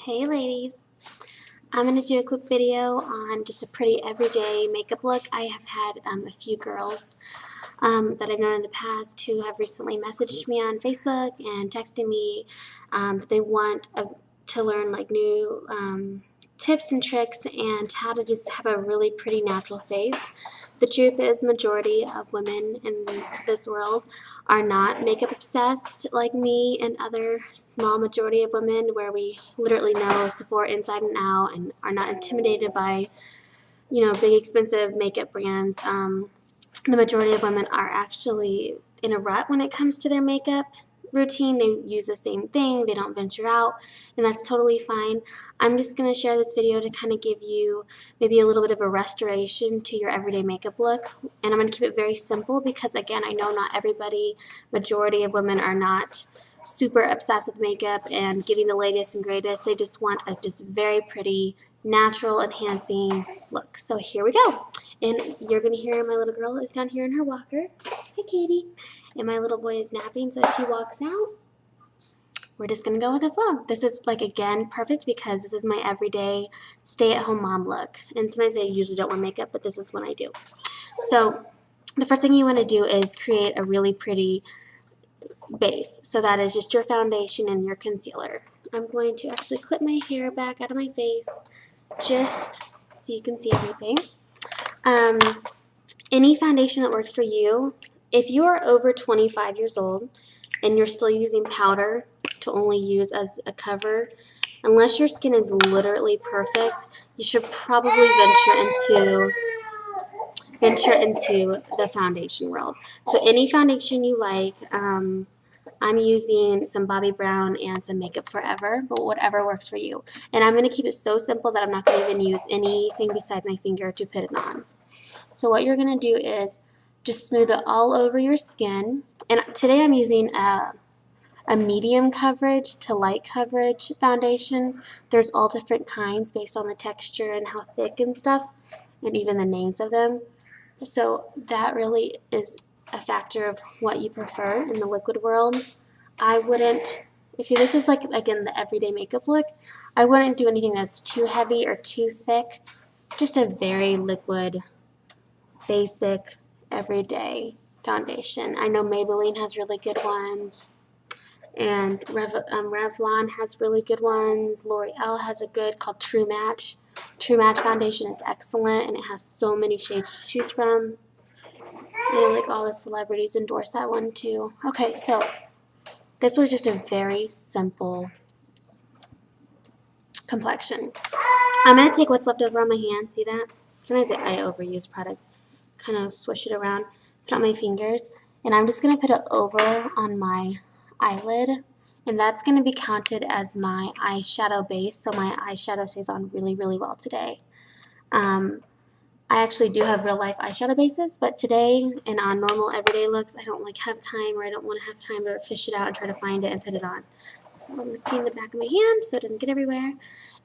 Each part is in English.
Hey ladies, I'm going to do a quick video on just a pretty everyday makeup look. I have had a few girls that I've known in the past who have recently messaged me on Facebook and texted me that they want to learn like new tips and tricks and how to just have a really pretty natural face. The truth is, majority of women in this world are not makeup obsessed like me and other small majority of women where we literally know Sephora inside and out and are not intimidated by, big expensive makeup brands. The majority of women are actually in a rut when it comes to their makeup routine. They use the same thing, they don't venture out, and that's totally fine. I'm just going to share this video to kind of give you maybe a little bit of a restoration to your everyday makeup look, and I'm going to keep it very simple because, again, I know not everybody, majority of women are not super obsessed with makeup and getting the latest and greatest. They just want a just very pretty, natural, enhancing look. So here we go. And you're going to hear my little girl is down here in her walker. Hi, Katie. And my little boy is napping, so if he walks out, we're just going to go with the flow. This is, like, again, perfect because this is my everyday stay-at-home mom look. And sometimes I usually don't wear makeup, but this is when I do. So the first thing you want to do is create a really pretty base. So that is just your foundation and your concealer. I'm going to actually clip my hair back out of my face just so you can see everything. Any foundation that works for you. If you are over 25 years old and you're still using powder to only use as a cover, unless your skin is literally perfect, you should probably venture into the foundation world. So any foundation you like. I'm using some Bobbi Brown and some Makeup Forever, but whatever works for you. And I'm going to keep it so simple that I'm not going to even use anything besides my finger to put it on. So what you're going to do is just smooth it all over your skin. And today I'm using a medium coverage to light coverage foundation. There's all different kinds based on the texture and how thick and stuff, and even the names of them. So that really is a factor of what you prefer in the liquid world. I wouldn't, if this is like, again, the everyday makeup look, I wouldn't do anything that's too heavy or too thick. Just a very liquid, basic, everyday foundation. I know Maybelline has really good ones, and Revlon has really good ones. L'Oreal has a good called True Match. True Match foundation is excellent, and it has so many shades to choose from. And like all the celebrities endorse that one too. Okay, so this was just a very simple complexion. I'm going to take what's left over on my hand. See that? Sometimes I overuse product. Kind of swish it around, put on my fingers, and I'm just going to put it over on my eyelid, and that's going to be counted as my eyeshadow base, so my eyeshadow stays on really, really well today. I actually do have real life eyeshadow bases, but today and on normal everyday looks, I don't have time, or I don't want to have time to fish it out and try to find it and put it on. So I'm going to clean the back of my hand so it doesn't get everywhere.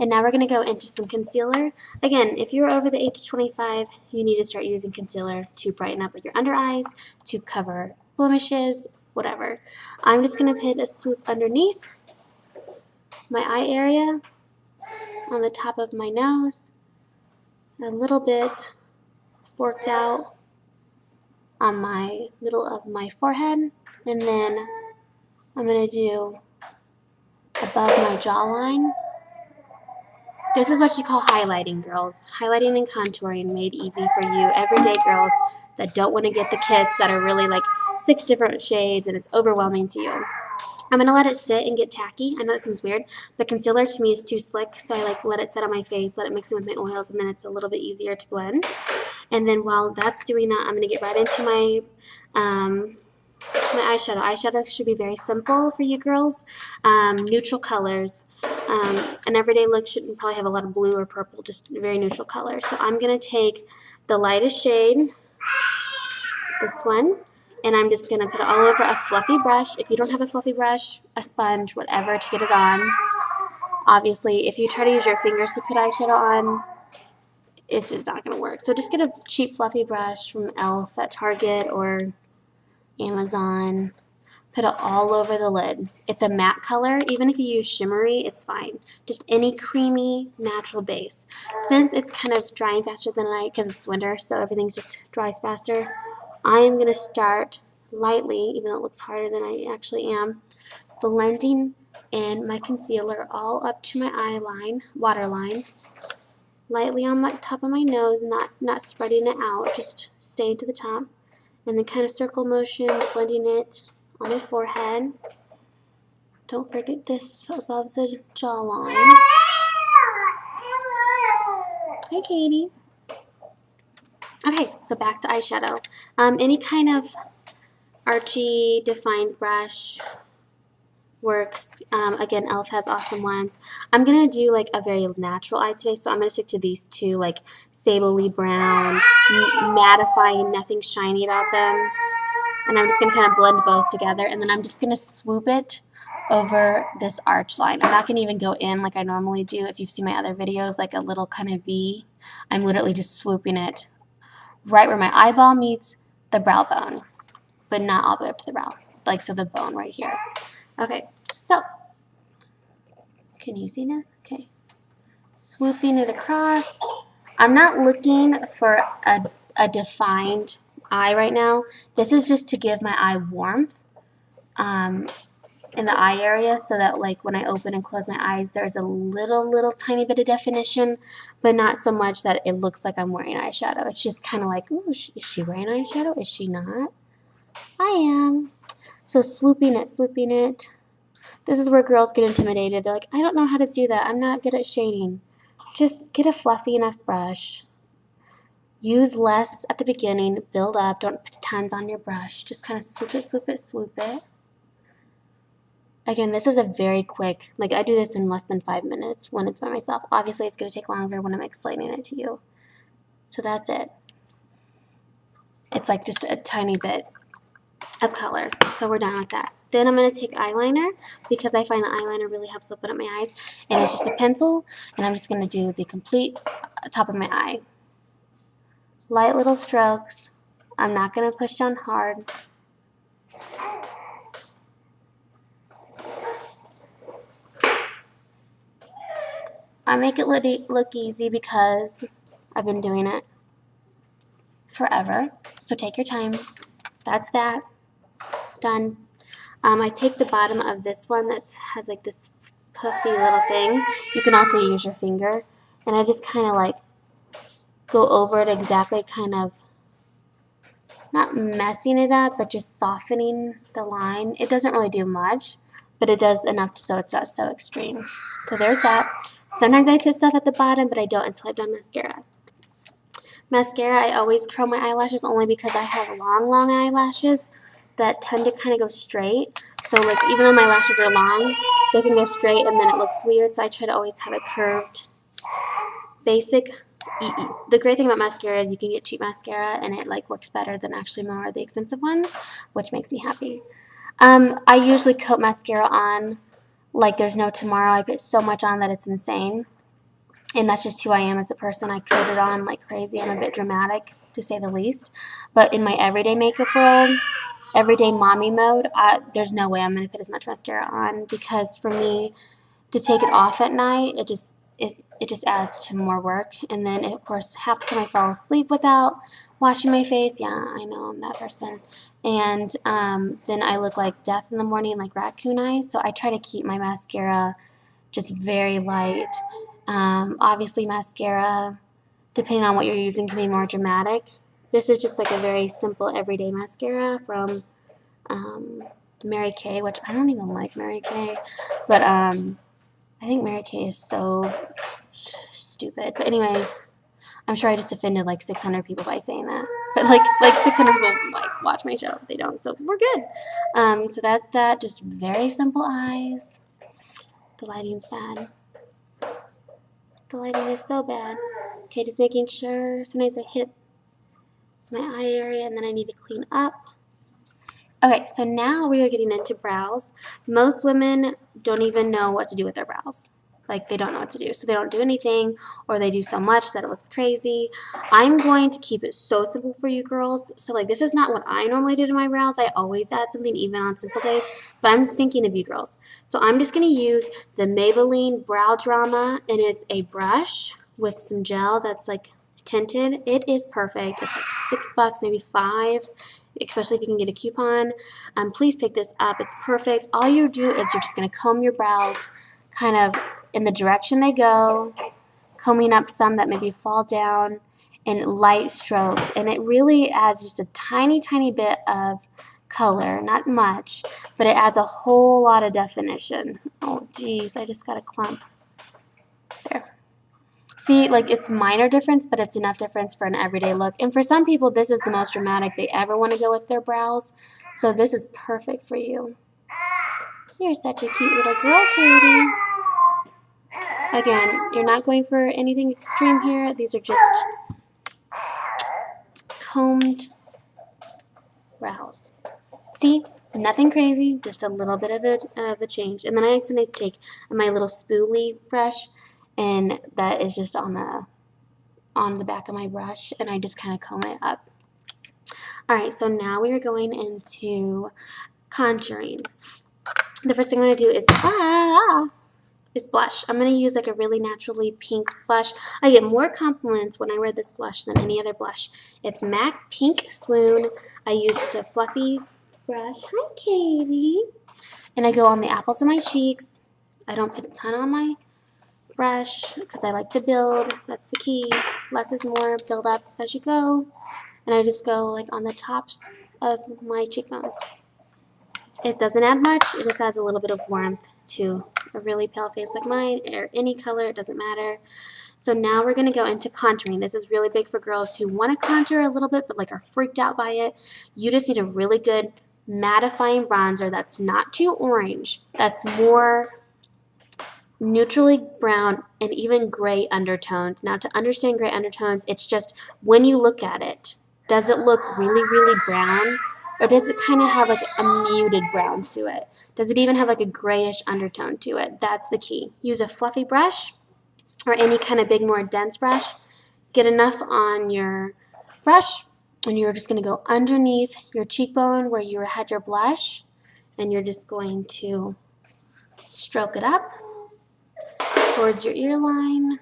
And now we're going to go into some concealer. Again, if you're over the age of 25, you need to start using concealer to brighten up your under eyes, to cover blemishes, whatever. I'm just going to put a swoop underneath my eye area, on the top of my nose, a little bit forked out on my middle of my forehead, and then I'm going to do above my jawline. This is what you call highlighting, girls. Highlighting and contouring made easy for you everyday girls that don't want to get the kits that are really like 6 different shades and it's overwhelming to you. I'm going to let it sit and get tacky. I know that seems weird, but concealer to me is too slick, so I let it sit on my face, let it mix in with my oils, and then it's a little bit easier to blend. And then while that's doing that, I'm going to get right into my eyeshadow. Eyeshadow should be very simple for you girls. Neutral colors. An everyday look shouldn't probably have a lot of blue or purple, just very neutral colors. So I'm going to take the lightest shade, this one, and I'm just going to put it all over a fluffy brush. If you don't have a fluffy brush, a sponge, whatever, to get it on. Obviously, if you try to use your fingers to put eyeshadow on, it's just not going to work. So just get a cheap fluffy brush from e.l.f. at Target or Amazon. Put it all over the lid. It's a matte color. Even if you use shimmery, it's fine. Just any creamy, natural base. Since it's kind of drying faster than because it's winter, so everything just dries faster, I am going to start lightly, even though it looks harder than I actually am, blending in my concealer all up to my eye line, waterline, lightly on my top of my nose, not spreading it out, just staying to the top, and then kind of circle motions, blending it on my forehead. Don't forget this above the jawline. Hi, Katie. Okay, so back to eyeshadow. Any kind of archy, defined brush works. Again, e.l.f. has awesome ones. I'm going to do like a very natural eye today, so I'm going to stick to these two, like sably brown, mattifying, nothing shiny about them. And I'm just going to kind of blend both together, and then I'm just going to swoop it over this arch line. I'm not going to even go in like I normally do. If you've seen my other videos, like a little kind of V, I'm literally just swooping it right where my eyeball meets the brow bone, but not all the way up to the brow, like so the bone right here. Okay, so can you see this? Okay, swooping it across. I'm not looking for a defined eye right now. This is just to give my eye warmth in the eye area, so that like when I open and close my eyes, there's a little tiny bit of definition, but not so much that it looks like I'm wearing eyeshadow. It's just kind of like, ooh, is she wearing eyeshadow? Is she not? I am. So swooping it, swooping it. This is where girls get intimidated. They're like, I don't know how to do that. I'm not good at shading. Just get a fluffy enough brush. Use less at the beginning. Build up. Don't put tons on your brush. Just kind of swoop it, swoop it, swoop it. Again, this is a very quick, like I do this in less than 5 minutes when it's by myself. Obviously, it's going to take longer when I'm explaining it to you. So that's it. It's like just a tiny bit of color. So we're done with that. Then I'm going to take eyeliner, because I find the eyeliner really helps open up my eyes. And it's just a pencil, and I'm just going to do the complete top of my eye. Light little strokes. I'm not going to push down hard. I make it look easy because I've been doing it forever. So take your time. That's that. Done. I take the bottom of this one that has like this puffy little thing. You can also use your finger. And I just kind of like go over it exactly, kind of not messing it up, but just softening the line. It doesn't really do much, but it does enough so it's not so extreme. So there's that. Sometimes I put stuff at the bottom, but I don't until I've done mascara. Mascara, I always curl my eyelashes only because I have long eyelashes that tend to kind of go straight. So like even though my lashes are long, they can go straight and then it looks weird. So I try to always have it curved, basic. The great thing about mascara is you can get cheap mascara and it like works better than actually more of the expensive ones, which makes me happy. I usually coat mascara on like there's no tomorrow. I put so much on that it's insane. And that's just who I am as a person. I coat it on like crazy. I'm a bit dramatic, to say the least. But in my everyday makeup world, everyday mommy mode, there's no way I'm going to put as much mascara on, because for me to take it off at night, it just adds to more work. And then, of course, half the time I fall asleep without washing my face. Yeah, I know I'm that person. And then I look like death in the morning, like raccoon eyes. So I try to keep my mascara just very light. Obviously, mascara, depending on what you're using, can be more dramatic. This is just like a very simple everyday mascara from Mary Kay, which I don't even like Mary Kay, but I think Mary Kay is so stupid. But anyways, I'm sure I just offended like 600 people by saying that. But like 600 people like watch my show. They don't, so we're good. So that's that. Just very simple eyes. The lighting's bad. The lighting is so bad. Okay, just making sure. Sometimes I hit my eye area and then I need to clean up. Okay, so now we are getting into brows. Most women don't even know what to do with their brows. like they don't know what to do. So they don't do anything, or they do so much that it looks crazy. I'm going to keep it so simple for you girls. So like this is not what I normally do to my brows. I always add something even on simple days, but I'm thinking of you girls. So I'm just going to use the Maybelline Brow Drama, and it's a brush with some gel that's like tinted. It is perfect. It's like $6, maybe $5, especially if you can get a coupon. Please pick this up. It's perfect. All you do is you're just going to comb your brows kind of in the direction they go, combing up some that maybe fall down in light strokes, and it really adds just a tiny bit of color, not much, but it adds a whole lot of definition. Oh geez, I just got a clump there. See, like it's minor difference, but it's enough difference for an everyday look. And for some people, this is the most dramatic they ever want to go with their brows. So this is perfect for you. You're such a cute little girl, Katie. Again, you're not going for anything extreme here. These are just combed brows. See, nothing crazy, just a little bit of a change. And then I sometimes take my little spoolie brush, and that is just on the back of my brush, and I just kind of comb it up. Alright, so now we are going into contouring. The first thing I'm going to do is blush. I'm going to use like a really naturally pink blush. I get more compliments when I wear this blush than any other blush. It's MAC Pink Swoon. I used a fluffy brush. Hi, Katie. And I go on the apples of my cheeks. I don't put a ton on my brush because I like to build. That's the key. Less is more. Build up as you go. And I just go like on the tops of my cheekbones. It doesn't add much. It just adds a little bit of warmth to a really pale face like mine, or any color. It doesn't matter. So now we're going to go into contouring. This is really big for girls who want to contour a little bit but like are freaked out by it. You just need a really good mattifying bronzer that's not too orange, that's more neutrally brown and even gray undertones. Now, to understand gray undertones, it's just when you look at it, does it look really brown, or does it kind of have like a muted brown to it? Does it even have like a grayish undertone to it? That's the key. Use a fluffy brush or any kind of big, more dense brush. Get enough on your brush, and you're just going to go underneath your cheekbone where you had your blush, and you're just going to stroke it up towards your ear line.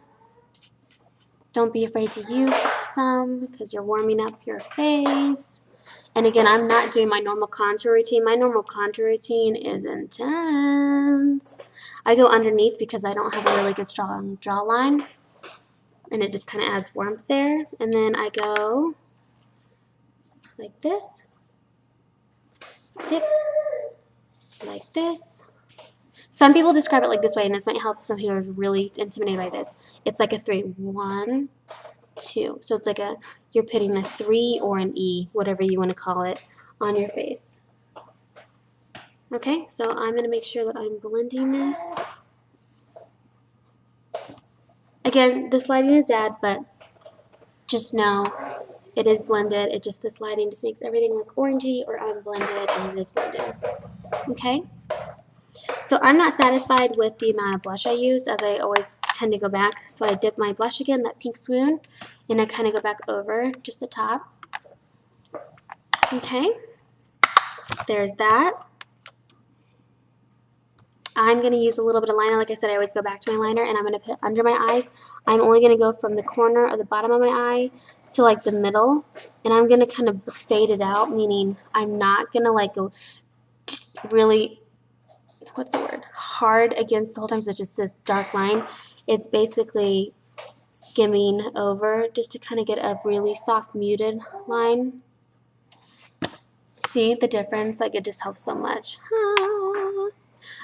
Don't be afraid to use some because you're warming up your face. And again, I'm not doing my normal contour routine. My normal contour routine is intense. I go underneath because I don't have a really good strong jawline, and it just kind of adds warmth there. And then I go like this, dip, like this. Some people describe it like this way, and this might help some people who are really intimidated by this. It's like a 3. 1, 2. So it's like you're putting a 3 or an E, whatever you want to call it, on your face. Okay, so I'm going to make sure that I'm blending this. Again, this lighting is bad, but just know it is blended. This lighting just makes everything look orangey or unblended, and it is blended. Okay? So I'm not satisfied with the amount of blush I used, as I always tend to go back. So I dip my blush again, that Pink Swoon, and I kind of go back over just the top. Okay, there's that. I'm going to use a little bit of liner. Like I said, I always go back to my liner, and I'm going to put it under my eyes. I'm only going to go from the corner of the bottom of my eye to like the middle, and I'm going to kind of fade it out, meaning I'm not going to like go really, what's the word, hard against the whole time, so it's just this dark line. It's basically skimming over just to kind of get a really soft muted line. See the difference? Like, it just helps so much.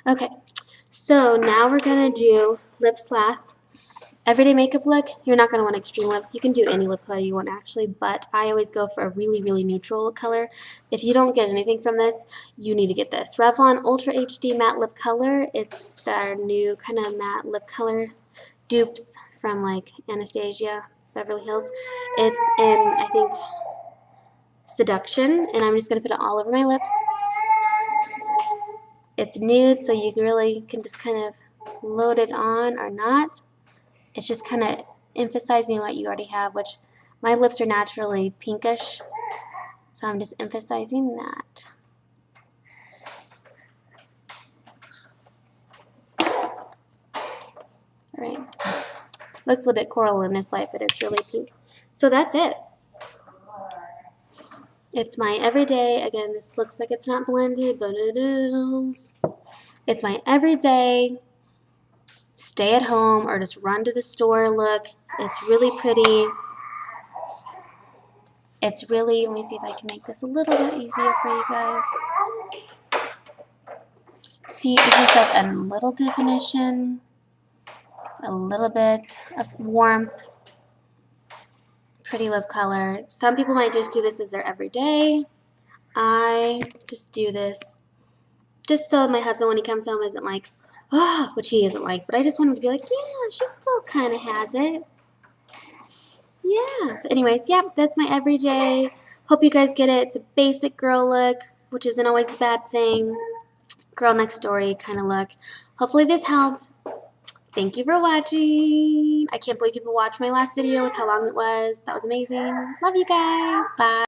Okay, so now we're going to do lips last. Everyday makeup look, you're not going to want extreme lips. You can do any lip color you want actually, but I always go for a really neutral color. If you don't get anything from this, you need to get this. Revlon Ultra HD Matte Lip Color. It's their new kind of matte lip color dupes from like Anastasia, Beverly Hills. It's in, I think, Seduction, and I'm just going to put it all over my lips. It's nude, so you really can just kind of loaded on or not. It's just kind of emphasizing what you already have, which my lips are naturally pinkish, so I'm just emphasizing that. Alright. Looks a little bit coral in this light, but it's really pink. So that's it. It's my everyday, again, this looks like it's not blended, but it is. It's my everyday stay at home or just run to the store look. It's really pretty. It's really, let me see if I can make this a little bit easier for you guys. See, it's just like a little definition, a little bit of warmth, pretty lip color. Some people might just do this as their everyday. I just do this just so my husband, when he comes home, isn't like, oh, which he isn't like, but I just want him to be like, yeah, she still kind of has it. Yeah. But anyways, yeah, that's my everyday. Hope you guys get it. It's a basic girl look, which isn't always a bad thing. Girl next door kind of look. Hopefully this helped. Thank you for watching. I can't believe people watched my last video with how long it was. That was amazing. Love you guys. Bye.